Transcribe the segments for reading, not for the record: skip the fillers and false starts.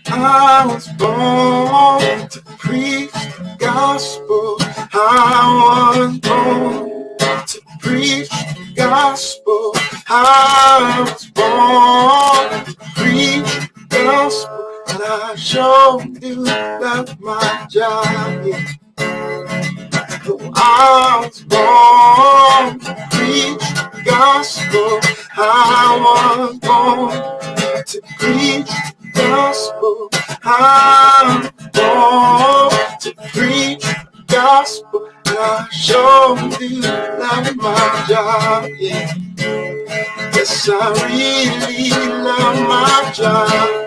I was born to preach the gospel. I was born to preach the gospel. I was born to preach the gospel. And I sure do love my job, yeah. I was born to preach the gospel. I was born to preach the gospel. I'm born to preach the gospel. And I sure do love my job, yeah. Yes, I really love my job.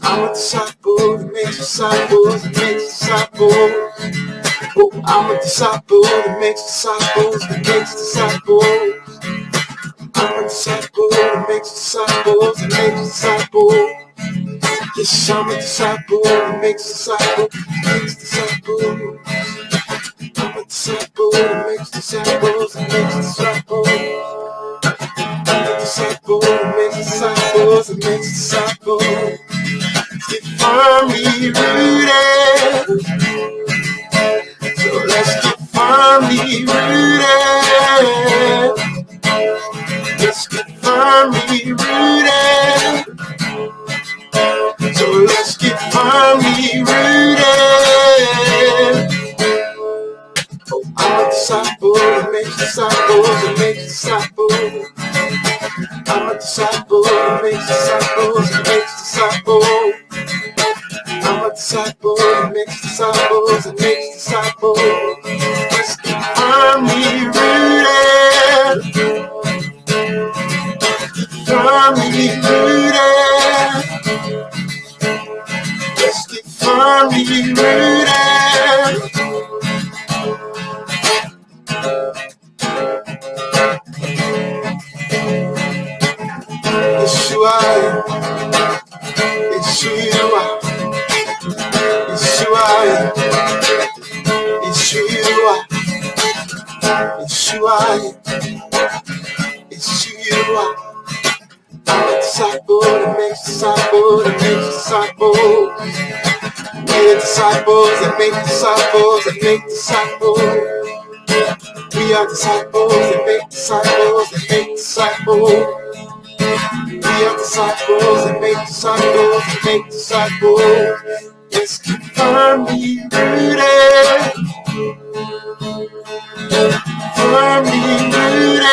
I'm a disciple that makes disciples that makes disciples. Oh, I'm a disciple that makes disciples that makes disciples. I'm a disciple that makes disciples that makes disciples. Yes, I'm a disciple that makes disciples that makes disciples. I'm a disciple that makes disciples that makes disciples. I'm a disciple that makes disciples that makes disciples. Get firmly rooted. So let's get firmly rooted. Let's get firmly rooted. So let's get firmly rooted. Oh, I'm a disciple that makes disciples that makes disciples. I'm a disciple that makes disciples that makes disciples. I'm a disciple that makes disciples that makes disciples. Let's get firmly rooted. Firmly rooted. Let's get firmly rooted. Yeshua, Yeshua, Yeshua, Yeshua, Yeshua, Yeshua. I'm a disciple that makes disciples that makes disciples. We're disciples that make disciples that make disciples. We are disciples that make disciples that make disciples. We are disciples that make disciples that make disciples. Let's get firmly rooted. Firmly rooted.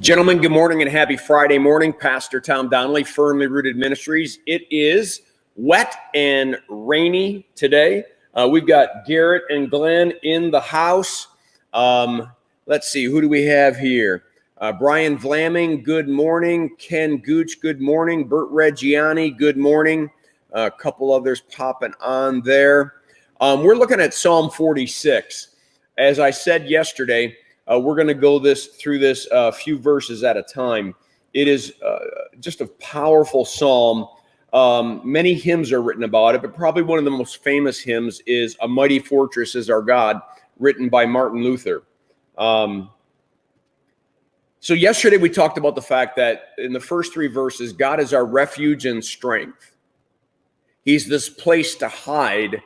Gentlemen, good morning and happy Friday morning. Pastor Tom Donnelly, Firmly Rooted Ministries. It is wet and rainy today. We've got Garrett and Glenn in the house. Let's see, who do we have here? Brian Vlaming, good morning. Ken Gooch, good morning. Bert Reggiani, good morning. A couple others popping on there. We're looking at Psalm 46. As I said yesterday, we're going to go through this a few verses at a time. It is just a powerful psalm. Many hymns are written about it, but probably one of the most famous hymns is "A Mighty Fortress Is Our God," written by Martin Luther. So yesterday we talked about the fact that in the first three verses, God is our refuge and strength. He's this place to hide,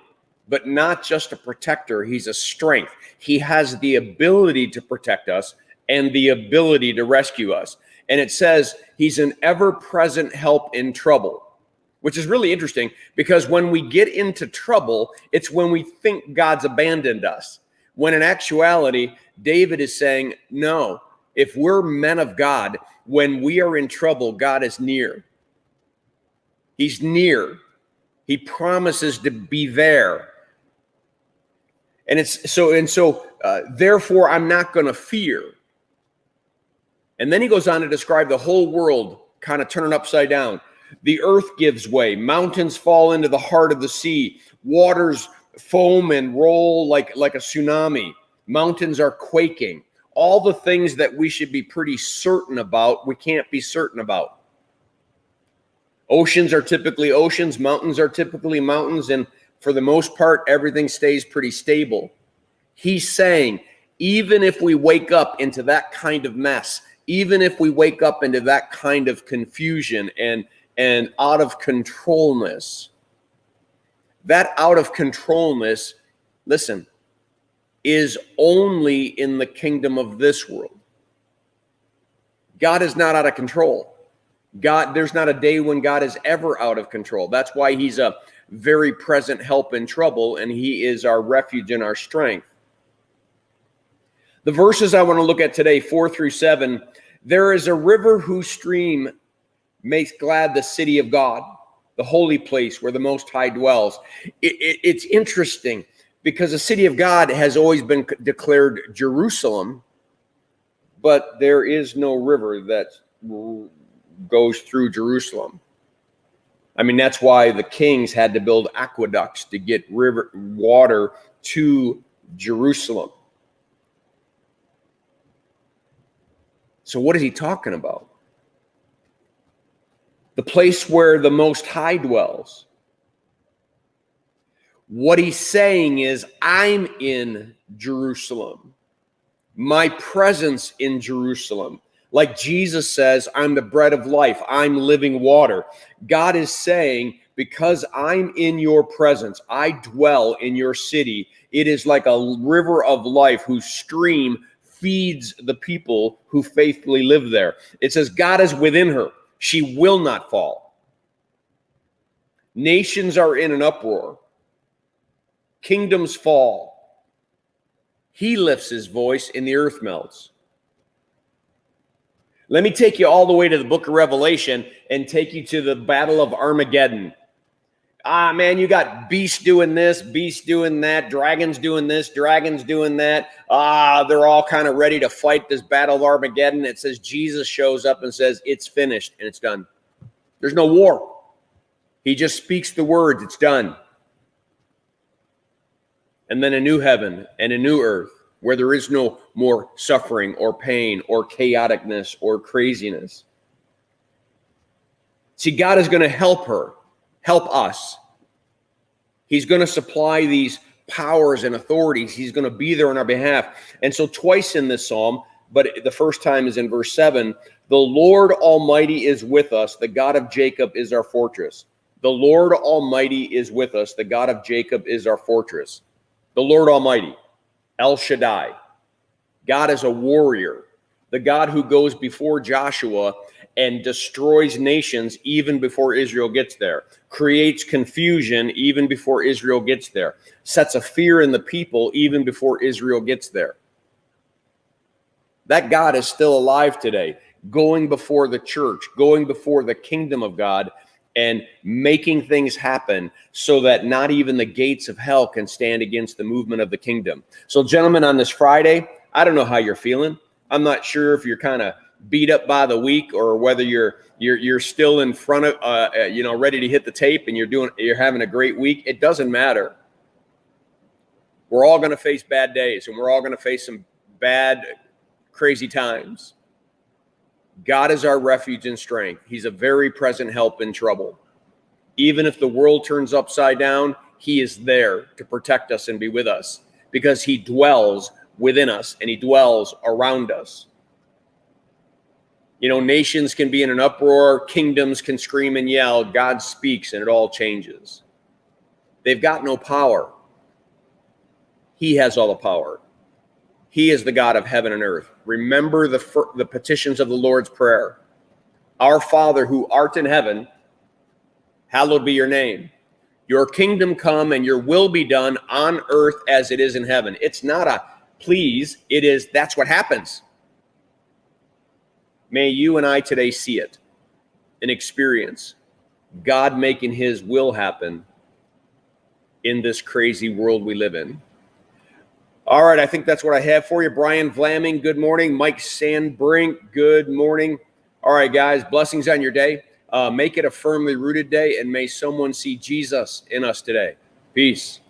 but not just a protector. He's a strength. He has the ability to protect us and the ability to rescue us. And it says he's an ever-present help in trouble, which is really interesting because when we get into trouble, it's when we think God's abandoned us. When in actuality, David is saying, no, if we're men of God, when we are in trouble, God is near. He's near. He promises to be there. And therefore, I'm not going to fear. And then he goes on to describe the whole world kind of turning upside down. The earth gives way. Mountains fall into the heart of the sea. Waters foam and roll like a tsunami. Mountains are quaking. All the things that we should be pretty certain about, we can't be certain about. Oceans are typically oceans. Mountains are typically mountains. And for the most part, everything stays pretty stable. He's saying, even if we wake up into that kind of mess, even if we wake up into that kind of confusion and out of controlness, that out of controlness, listen, is only in the kingdom of this world. God is not out of control. There's not a day when God is ever out of control. That's why he's a very present help in trouble, and he is our refuge and our strength. The verses I want to look at today, 4-7, there is a river whose stream makes glad the city of God, the holy place where the Most High dwells. It's interesting because the city of God has always been declared Jerusalem, but there is no river that goes through Jerusalem. I mean, that's why the kings had to build aqueducts to get river water to Jerusalem. So what is he talking about? The place where the Most High dwells. What he's saying is, I'm in Jerusalem. My presence in Jerusalem. Like Jesus says, I'm the bread of life. I'm living water. God is saying, because I'm in your presence, I dwell in your city. It is like a river of life whose stream feeds the people who faithfully live there. It says God is within her. She will not fall. Nations are in an uproar. Kingdoms fall. He lifts his voice and the earth melts. Let me take you all the way to the book of Revelation and take you to the battle of Armageddon. Man, you got beasts doing this, beasts doing that, dragons doing this, dragons doing that. They're all kind of ready to fight this battle of Armageddon. It says Jesus shows up and says, it's finished and it's done. There's no war. He just speaks the words, it's done. And then a new heaven and a new earth where there is no more suffering or pain or chaoticness or craziness. See, God is going to help us. He's going to supply these powers and authorities. He's going to be there on our behalf. And so twice in this psalm, but the first time is in verse 7, the Lord Almighty is with us. The God of Jacob is our fortress. The Lord Almighty is with us. The God of Jacob is our fortress. The Lord Almighty, El Shaddai. God is a warrior. The God who goes before Joshua and destroys nations even before Israel gets there, creates confusion even before Israel gets there, sets a fear in the people even before Israel gets there. That God is still alive today, going before the church, going before the kingdom of God, and making things happen so that not even the gates of hell can stand against the movement of the kingdom. So, gentlemen, on this Friday, I don't know how you're feeling. I'm not sure if you're kind of beat up by the week or whether you're still in front of ready to hit the tape and you're having a great week. It doesn't matter. We're all going to face bad days and we're all going to face some bad, crazy times. God is our refuge and strength. He's a very present help in trouble. Even if the world turns upside down, he is there to protect us and be with us because he dwells within us and he dwells around us. You know, nations can be in an uproar, kingdoms can scream and yell, God speaks and it all changes. They've got no power. He has all the power. He is the God of heaven and earth. Remember the petitions of the Lord's Prayer. Our Father who art in heaven, hallowed be your name. Your kingdom come and your will be done on earth as it is in heaven. It's not a please, it is, that's what happens. May you and I today see it and experience God making his will happen in this crazy world we live in. All right, I think that's what I have for you. Brian Vlaming, good morning. Mike Sandbrink, good morning. All right, guys, blessings on your day. Make it a firmly rooted day, and may someone see Jesus in us today. Peace.